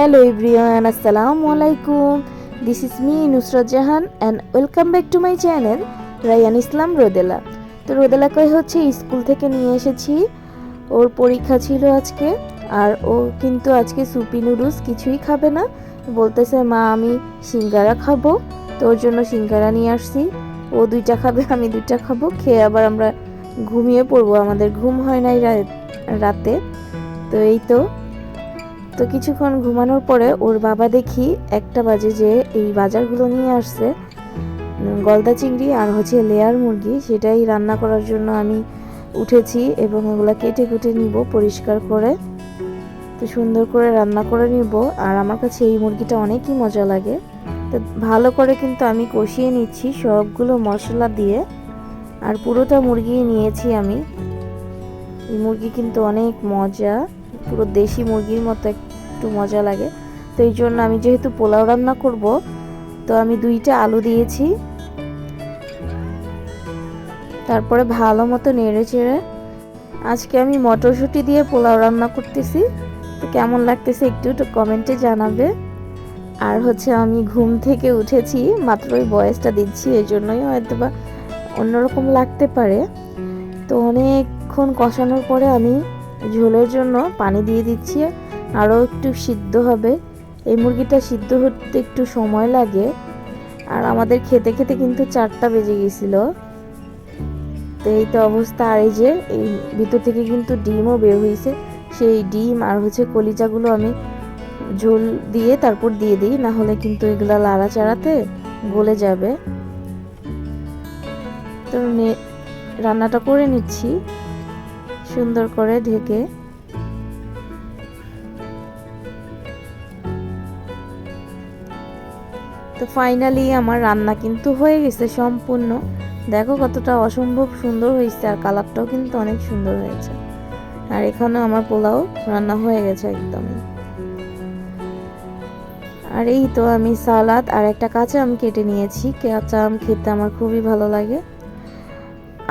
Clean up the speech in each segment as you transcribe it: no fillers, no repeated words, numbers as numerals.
Hello everyone, Assalamu alaikum. This is me Nusrat Jahan and welcome back to my channel Rayyan Islam Rodela. তো রোদেলাকে হচ্ছে school থেকে নিয়ে এসেছি, ওর পরীক্ষা ছিল আজকে। আর ও কিন্তু আজকে সুপি নুডলস কিছুই খাবে না, বলতেছে মা আমি সিঙ্গারা খাবো। তো ওর জন্য সিঙ্গারা নিয়ে আসছি। ও দুইটা খাবে, আমি দুইটা খাবো, খেয়ে আবার আমরা ঘুমিয়ে পড়বো। আমাদের ঘুম হয় নাই রাতে। তো এই তো কিছুক্ষণ ঘুমানোর পরে ওর বাবা দেখি 1টা বাজে যে এই বাজারগুলো নিয়ে আসছে, গলদা চিংড়ি আর হচ্ছে লেয়ার মুরগি। সেটাই রান্না করার জন্য আমি উঠেছি এবং এগুলো কেটে কুটে নিব পরিষ্কার করে। তো সুন্দর করে রান্না করে নিব। আর আমার কাছে এই মুরগিটা অনেকই মজা লাগে। তো ভালো করে কিন্তু আমি কষিয়ে নিচ্ছি সবগুলো মশলা দিয়ে। আর পুরোটা মুরগি নিয়েছি আমি। এই মুরগি কিন্তু অনেক মজা, পুরো দেশি মুরগির মতো একটু মজা লাগে। তো এই জন্য আমি যেহেতু পোলাও রান্না করব, তো আমি 2টা আলু দিয়েছি। তারপরে ভালো মতো নেড়ে চেড়ে আজকে আমি মটরশুঁটি দিয়ে পোলাও রান্না করতেছি। তো কেমন লাগতেছে একটু কমেন্টে জানাবে। আর হচ্ছে আমি ঘুম থেকে উঠেছি, মাত্রই ভয়েসটা দিচ্ছি, এই জন্যই হয়তো বা অন্যরকম লাগতে পারে। তো অনেকক্ষণ কষানোর পরে আমি ঝোলের জন্য পানি দিয়ে দিচ্ছি, আরও একটু সিদ্ধ হবে। এই মুরগিটা সিদ্ধ হতে একটু সময় লাগে। আর আমাদের খেতে খেতে কিন্তু 4টা বেজে গেছিল। তো এই তো অবস্থা। আর এই যে এই ভিতর থেকে কিন্তু ডিমও বের হয়েছে, সেই ডিম আর হচ্ছে কলিজাগুলো আমি ঝোল দিয়ে তারপর দিয়ে দিই, না হলে কিন্তু এগুলা লাড়াচাড়াতে গলে যাবে। তো রান্নাটা করে নিচ্ছি সুন্দর করে ঢেকে। তো ফাইনালি আমার রান্না কিন্তু হয়ে গেছে সম্পূর্ণ। দেখো কতটা অসম্ভব সুন্দর হয়েছে, আর কালারটাও কিন্তু অনেক সুন্দর হয়েছে। আর এখানে আমার পোলাও রান্না হয়ে গেছে একদমই। আর এই তো আমি সালাদ আর একটা কাঁচা আম কেটে নিয়েছি। কাঁচা আম খেতে আমার খুবই ভালো লাগে।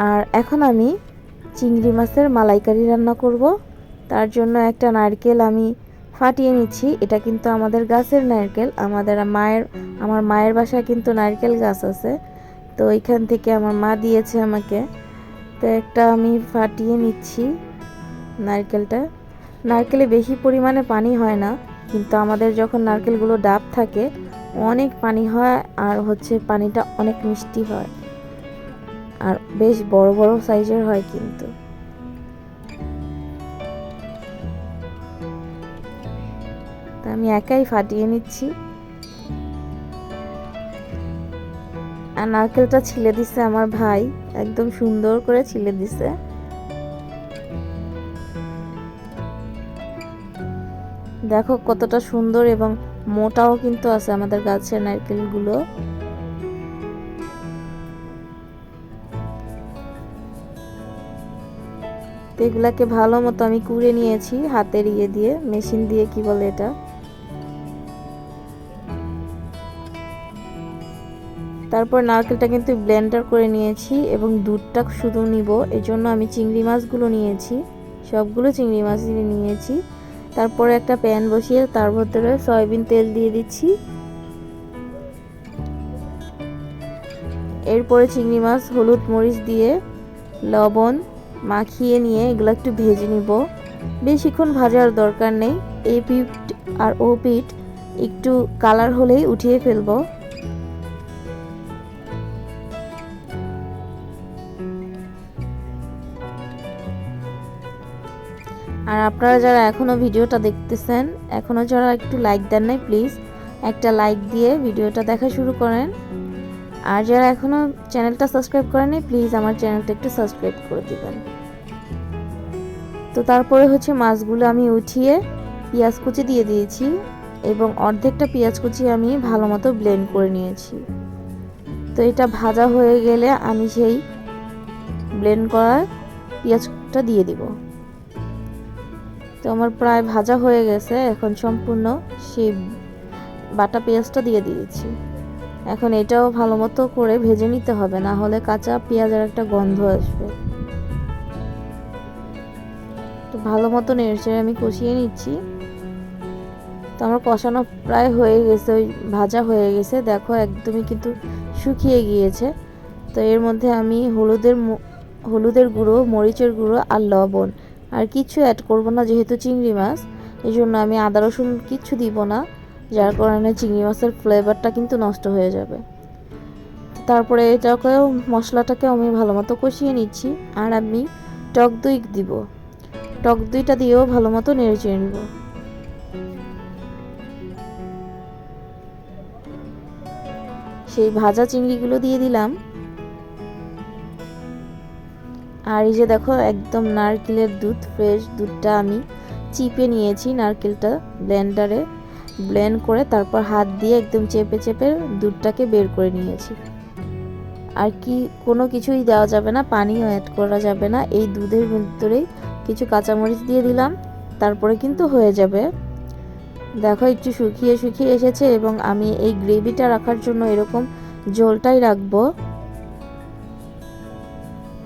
আর এখন আমি চিংড়ি মাছের মালাইকারি রান্না করব। তার জন্য একটা নারকেল আমি ফাটিয়ে নিচ্ছি। এটা কিন্তু আমাদের গাছের নারকেল। আমার মায়ের বাসায় কিন্তু নারকেল গাছ আছে, তো ওইখান থেকে আমার মা দিয়েছে আমাকে। তো একটা আমি ফাটিয়ে নিচ্ছি নারকেলটা। নারকেলে বেশি পরিমাণে পানি হয় না, কিন্তু আমাদের যখন নারকেলগুলো ডাব থাকে অনেক পানি হয়। আর হচ্ছে পানিটা অনেক মিষ্টি হয়, আর বেশ বড় বড় সাইজের হয় কিন্তু। তা আমি একাই ফাটিয়ে নিচ্ছি। আর নারকেলটা ছিলে দিছে আমার ভাই, একদম সুন্দর করে ছিলে দিছে। দেখো কতটা সুন্দর এবং মোটাও কিন্তু আছে আমাদের গাছের নারকেলগুলো। এগুলাকে ভালো মতো আমি কুড়ে নিয়েছি হাতের দিয়ে, মেশিন দিয়ে, কি বলে এটা। তারপর নারকেলটা কিন্তু ব্লেন্ডার করে নিয়েছি এবং দুধটা শুধু নিব, এই জন্য আমি চিংড়ি মাছগুলো নিয়েছি, সবগুলো চিংড়ি মাছই নিয়েছি। তারপরে একটা প্যান বসিয়ে তার ভেতরে সয়াবিন তেল দিয়ে দিচ্ছি। এরপরে চিংড়ি মাছ হলুদ মরিচ দিয়ে লবণ মাখিয়ে নিয়ে এগুলো একটু ভেজে নিব। বেশিক্ষণ ভাজার দরকার নেই, এই পিঠ আর ও পিঠ একটু কালার হলেই উঠিয়ে ফেলবো। আর আপনারা যারা এখনও ভিডিওটা দেখতেছেন, এখনও যারা একটু লাইক দেন নাই, প্লিজ একটা লাইক দিয়ে ভিডিওটা দেখা শুরু করেন। আর যারা এখনও চ্যানেলটা সাবস্ক্রাইব করেনি, প্লিজ আমার চ্যানেলটা একটু সাবস্ক্রাইব করে দিবেন। তো তারপরে হচ্ছে মাছগুলো আমি উঠিয়ে পেঁয়াজ কুচি দিয়ে দিয়েছি এবং অর্ধেকটা পেঁয়াজ কুচি আমি ভালো মতো ব্লেন্ড করে নিয়েছি। তো এটা ভাজা হয়ে গেলে আমি সেই ব্লেন্ড করা পেঁয়াজটা দিয়ে দিব। তো আমার প্রায় ভাজা হয়ে গেছে, এখন সম্পূর্ণ সেই বাটা পেঁয়াজটা দিয়ে দিয়েছি। এখন এটাও ভালো মতো করে ভেজে নিতে হবে, না হলে কাঁচা পেঁয়াজের একটা গন্ধ আসবে। তো ভালো মতো নেড়ে আমি কষিয়ে নিচ্ছি। তো তো আমার কষানো প্রায় হয়ে গেছে, ওই ভাজা হয়ে গেছে, দেখো একদমই কিন্তু শুকিয়ে গিয়েছে। তো এর মধ্যে আমি হলুদের গুঁড়ো, মরিচের গুঁড়ো আর লবণ আর কিছু অ্যাড করব না, যেহেতু চিংড়ি মাছ, এই জন্য আমি আদা রসুন কিচ্ছু দিব না, যার কারণে চিংড়ি মাছের ফ্লেভারটা কিন্তু নষ্ট হয়ে যাবে। তারপরে এটাকেও, মশলাটাকে আমি ভালো মতো কষিয়ে নিচ্ছি। আর আমি টক দই দিব, টক দইটা দিয়েও ভালো মতো নেড়ে চেড়ে নিব। সেই ভাজা চিংড়িগুলো দিয়ে দিলাম। আর এই যে দেখো একদম নারকেলের দুধ, ফ্রেশ দুধটা আমি চিপে নিয়েছি, নারকেলটা ব্লেন্ডারে ব্লেন্ড করে তারপর হাত দিয়ে একদম চেপে চেপে দুধটাকে বের করে নিয়েছি। আর কি কোনো কিছুই দেওয়া যাবে না, পানিও অ্যাড করা যাবে না, এই দুধের ভিতরেই কিছু কাঁচামরিচ দিয়ে দিলাম, তারপরে কিন্তু হয়ে যাবে। দেখো একটু শুকিয়ে শুকিয়ে এসেছে এবং আমি এই গ্রেভিটা রাখার জন্য এরকম ঝোলটাই রাখবো।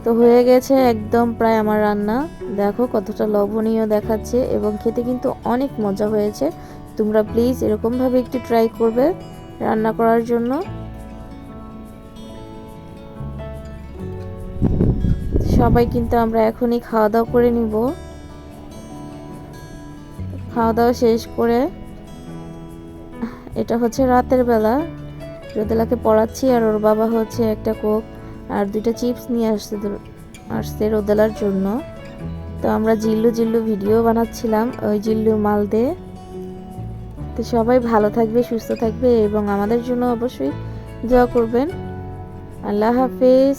তো হয়ে গেছে একদম প্রায় আমার রান্না। দেখো কতটা লোভনীয় দেখাচ্ছে এবং খেতে কিন্তু অনেক মজা হয়েছে। তোমরা প্লিজ এরকমভাবে একটু ট্রাই করবে রান্না করার জন্য। সবাই কিন্তু আমরা এখনই খাওয়া দাওয়া করে নিব। খাওয়া দাওয়া শেষ করে, এটা হচ্ছে রাতের বেলা, রোদেলাকে পড়াচ্ছি আর ওর বাবা হচ্ছে একটা কোক আর 2টা চিপস নিয়ে আসছে রোদেলার জন্য। তো আমরা জিল্লু জিল্লু ভিডিও বানাচ্ছিলাম ওই জিল্লু মাল দিয়ে। তো সবাই ভালো থাকবে, সুস্থ থাকবে এবং আমাদের জন্য অবশ্যই দোয়া করবেন। আল্লাহ হাফেজ।